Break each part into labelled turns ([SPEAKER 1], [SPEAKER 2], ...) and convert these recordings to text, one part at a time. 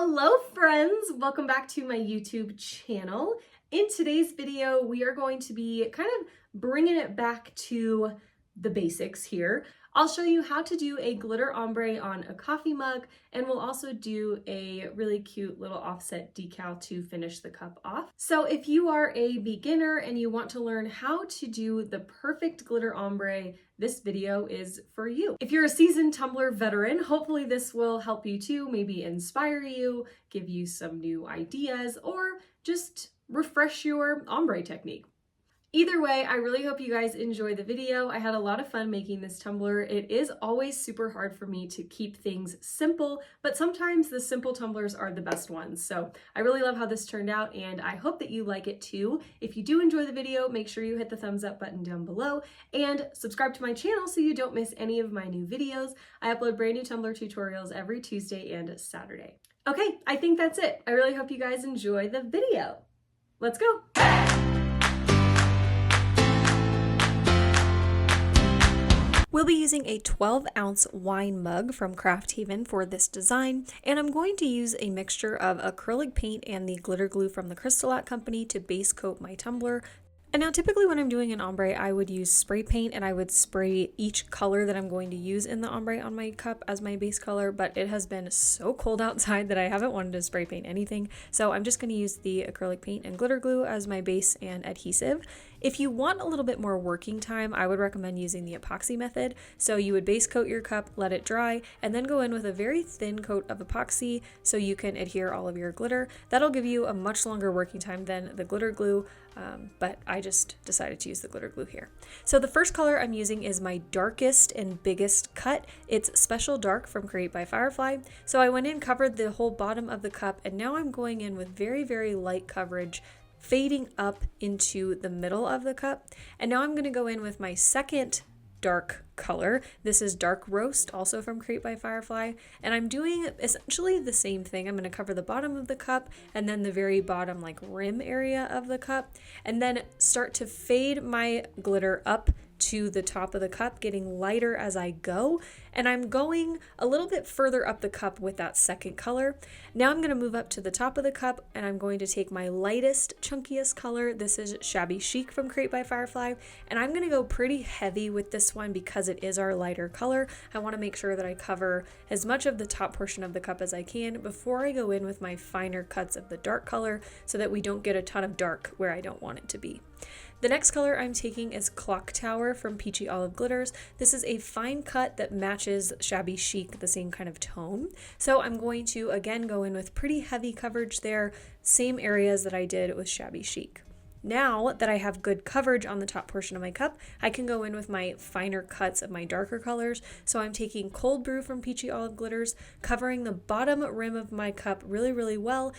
[SPEAKER 1] Hello friends, welcome back to my YouTube channel. In today's video, we are going to be kind of bringing it back to the basics here. I'll show you how to do a glitter ombre on a coffee mug, and we'll also do a really cute little offset decal to finish the cup off. So if you are a beginner and you want to learn how to do the perfect glitter ombre, this video is for you. If you're a seasoned tumbler veteran, hopefully this will help you too, maybe inspire you, give you some new ideas, or just refresh your ombre technique. Either way, I really hope you guys enjoy the video. I had a lot of fun making this tumbler. It is always super hard for me to keep things simple, but sometimes the simple tumblers are the best ones. So I really love how this turned out, and I hope that you like it too. If you do enjoy the video, make sure you hit the thumbs up button down below and subscribe to my channel so you don't miss any of my new videos. I upload brand new tumbler tutorials every Tuesday and Saturday. Okay, I think that's it. I really hope you guys enjoy the video. Let's go. We'll be using a 12-ounce wine mug from Craft Haven for this design, and I'm going to use a mixture of acrylic paint and the glitter glue from the Crystal Company to base coat my tumbler. And now typically when I'm doing an ombre, I would use spray paint and I would spray each color that I'm going to use in the ombre on my cup as my base color, but it has been so cold outside that I haven't wanted to spray paint anything. So I'm just going to use the acrylic paint and glitter glue as my base and adhesive. If you want a little bit more working time, I would recommend using the epoxy method. So you would base coat your cup, let it dry, and then go in with a very thin coat of epoxy so you can adhere all of your glitter. That'll give you a much longer working time than the glitter glue, but I just decided to use the glitter glue here. So the first color I'm using is my darkest and biggest cut. It's Special Dark from Create by Firefly. So I went in, covered the whole bottom of the cup, and now I'm going in with very, very light coverage, fading up into the middle of the cup. And now I'm going to go in with my second dark color. This is Dark Roast, also from Create by Firefly. And I'm doing essentially the same thing. I'm going to cover the bottom of the cup and then the very bottom like rim area of the cup, and then start to fade my glitter up to the top of the cup, getting lighter as I go. And I'm going a little bit further up the cup with that second color. Now I'm going to move up to the top of the cup and I'm going to take my lightest, chunkiest color. This is Shabby Chic from Create by Firefly. And I'm going to go pretty heavy with this one because it is our lighter color. I want to make sure that I cover as much of the top portion of the cup as I can before I go in with my finer cuts of the dark color so that we don't get a ton of dark where I don't want it to be. The next color I'm taking is Clock Tower from Peachy Olive Glitters. This is a fine cut that matches Shabby Chic, the same kind of tone. So I'm going to again go in with pretty heavy coverage there, same areas that I did with Shabby Chic. Now that I have good coverage on the top portion of my cup, I can go in with my finer cuts of my darker colors. So I'm taking Cold Brew from Peachy Olive Glitters, covering the bottom rim of my cup really, really well.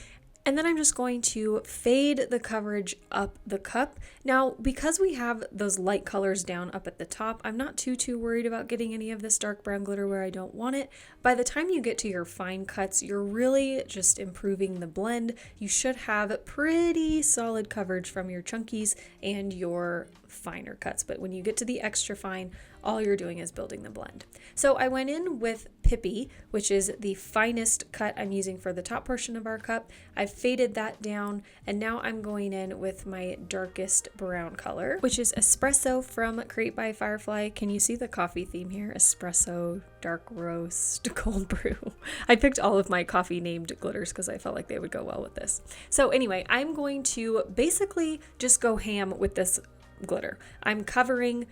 [SPEAKER 1] And then I'm just going to fade the coverage up the cup. Now, because we have those light colors down up at the top, I'm not too worried about getting any of this dark brown glitter where I don't want it. By the time you get to your fine cuts, you're really just improving the blend. You should have pretty solid coverage from your chunkies and your finer cuts. But when you get to the extra fine, all you're doing is building the blend. So I went in with PEACHY, which is the finest cut I'm using for the top portion of our cup. I've faded that down, and now I'm going in with my darkest brown color, which is Espresso from Create by Firefly. Can you see the coffee theme here? Espresso, Dark Roast, Cold Brew. I picked all of my coffee named glitters because I felt like they would go well with this. So anyway, I'm going to basically just go ham with this glitter. I'm covering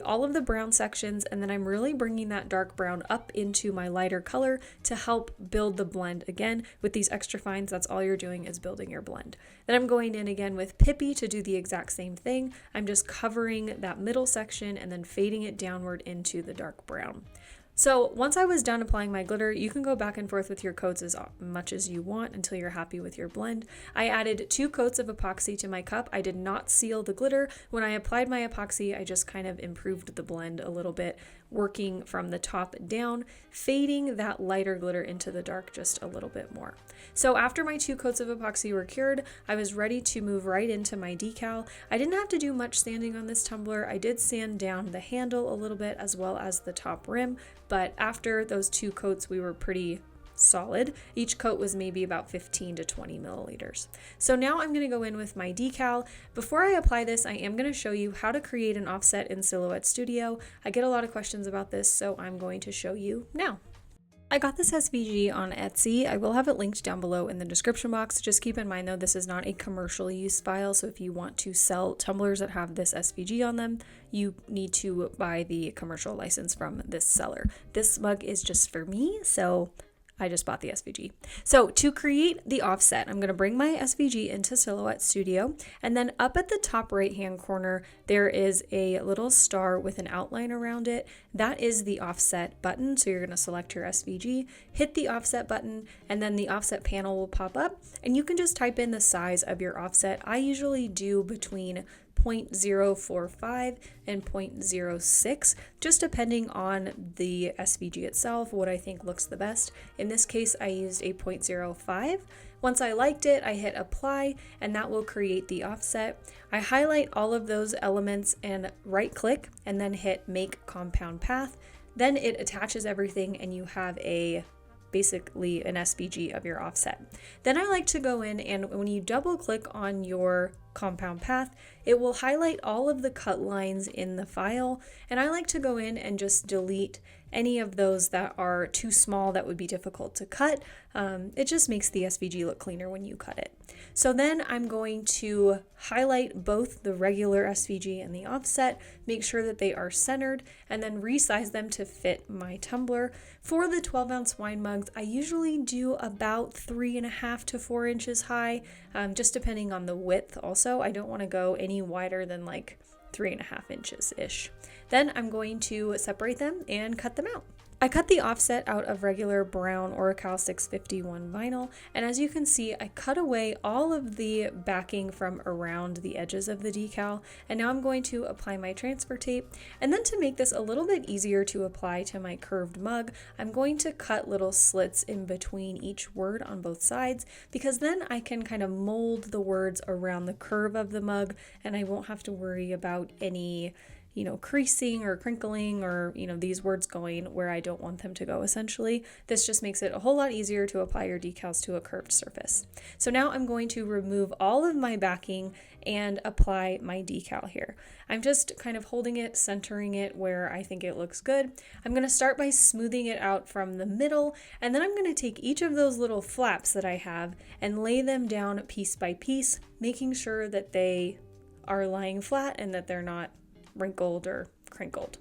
[SPEAKER 1] all of the brown sections, and then I'm really bringing that dark brown up into my lighter color to help build the blend. Again, with these extra fines, that's all you're doing is building your blend. Then I'm going in again with PEACHY to do the exact same thing. I'm just covering that middle section and then fading it downward into the dark brown. So once I was done applying my glitter, you can go back and forth with your coats as much as you want until you're happy with your blend. I added 2 coats of epoxy to my cup. I did not seal the glitter. When I applied my epoxy, I just kind of improved the blend a little bit, working from the top down, fading that lighter glitter into the dark just a little bit more. So after my 2 coats of epoxy were cured, I was ready to move right into my decal. I didn't have to do much sanding on this tumbler. I did sand down the handle a little bit as well as the top rim, but after those 2 coats, we were pretty solid. Each coat was maybe about 15 to 20 milliliters. So now I'm going to go in with my decal. Before I apply this, I am going to show you how to create an offset in Silhouette Studio. I get a lot of questions about this, so I'm going to show you now. I got this SVG on Etsy. I will have it linked down below in the description box. Just keep in mind though, this is not a commercial use file, so if you want to sell tumblers that have this SVG on them, you need to buy the commercial license from this seller. This mug is just for me, so I just bought the SVG. So to create the offset, I'm going to bring my SVG into Silhouette Studio, and then up at the top right hand corner there is a little star with an outline around it. That is the offset button. So you're going to select your SVG, hit the offset button, and then the offset panel will pop up, and you can just type in the size of your offset. I usually do between 0.045 and 0.06, just depending on the SVG itself, what I think looks the best. In this case, I used a 0.05. Once I liked it, I hit apply, and that will create the offset. I highlight all of those elements and right click, and then hit make compound path. Then it attaches everything, and you have basically an SVG of your offset. Then I like to go in, and when you double click on your compound path, it will highlight all of the cut lines in the file, and I like to go in and just delete any of those that are too small that would be difficult to cut. It just makes the SVG look cleaner when you cut it. So then I'm going to highlight both the regular SVG and the offset, make sure that they are centered, and then resize them to fit my tumbler. For the 12-ounce wine mugs, I usually do about 3.5 to 4 inches high, just depending on the width also. I don't want to go any wider than like 3.5 inches-ish. Then I'm going to separate them and cut them out. I cut the offset out of regular brown Oracal 651 vinyl, and as you can see, I cut away all of the backing from around the edges of the decal, and now I'm going to apply my transfer tape. And then to make this a little bit easier to apply to my curved mug, I'm going to cut little slits in between each word on both sides, because then I can kind of mold the words around the curve of the mug, and I won't have to worry about any creasing or crinkling or, these words going where I don't want them to go essentially. This just makes it a whole lot easier to apply your decals to a curved surface. So now I'm going to remove all of my backing and apply my decal here. I'm just kind of holding it, centering it where I think it looks good. I'm going to start by smoothing it out from the middle, and then I'm going to take each of those little flaps that I have and lay them down piece by piece, making sure that they are lying flat and that they're not wrinkled or crinkled.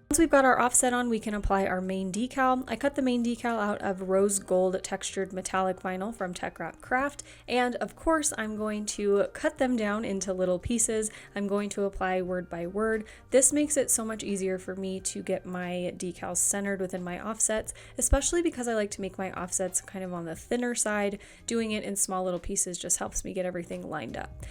[SPEAKER 1] Once we've got our offset on, we can apply our main decal. I cut the main decal out of rose gold textured metallic vinyl from Tech Wrap Craft, and of course I'm going to cut them down into little pieces. I'm going to apply word by word. This makes it so much easier for me to get my decals centered within my offsets, especially because I like to make my offsets kind of on the thinner side. Doing it in small little pieces just helps me get everything lined up.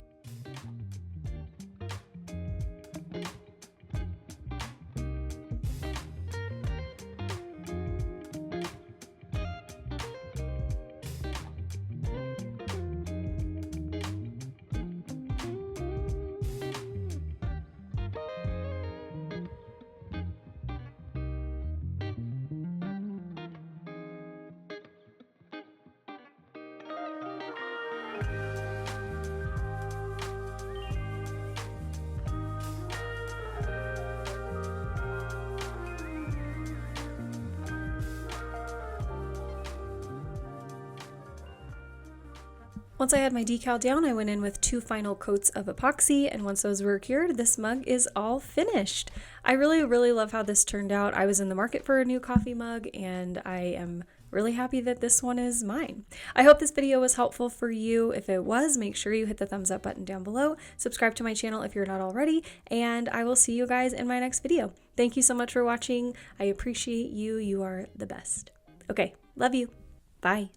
[SPEAKER 1] Once I had my decal down, I went in with 2 final coats of epoxy, and once those were cured, this mug is all finished. I really love how this turned out. I was in the market for a new coffee mug, and I am really happy that this one is mine. I hope this video was helpful for you. If it was, make sure you hit the thumbs up button down below, subscribe to my channel if you're not already, and I will see you guys in my next video. Thank you so much for watching. I appreciate you. You are the best. Okay, love you. Bye.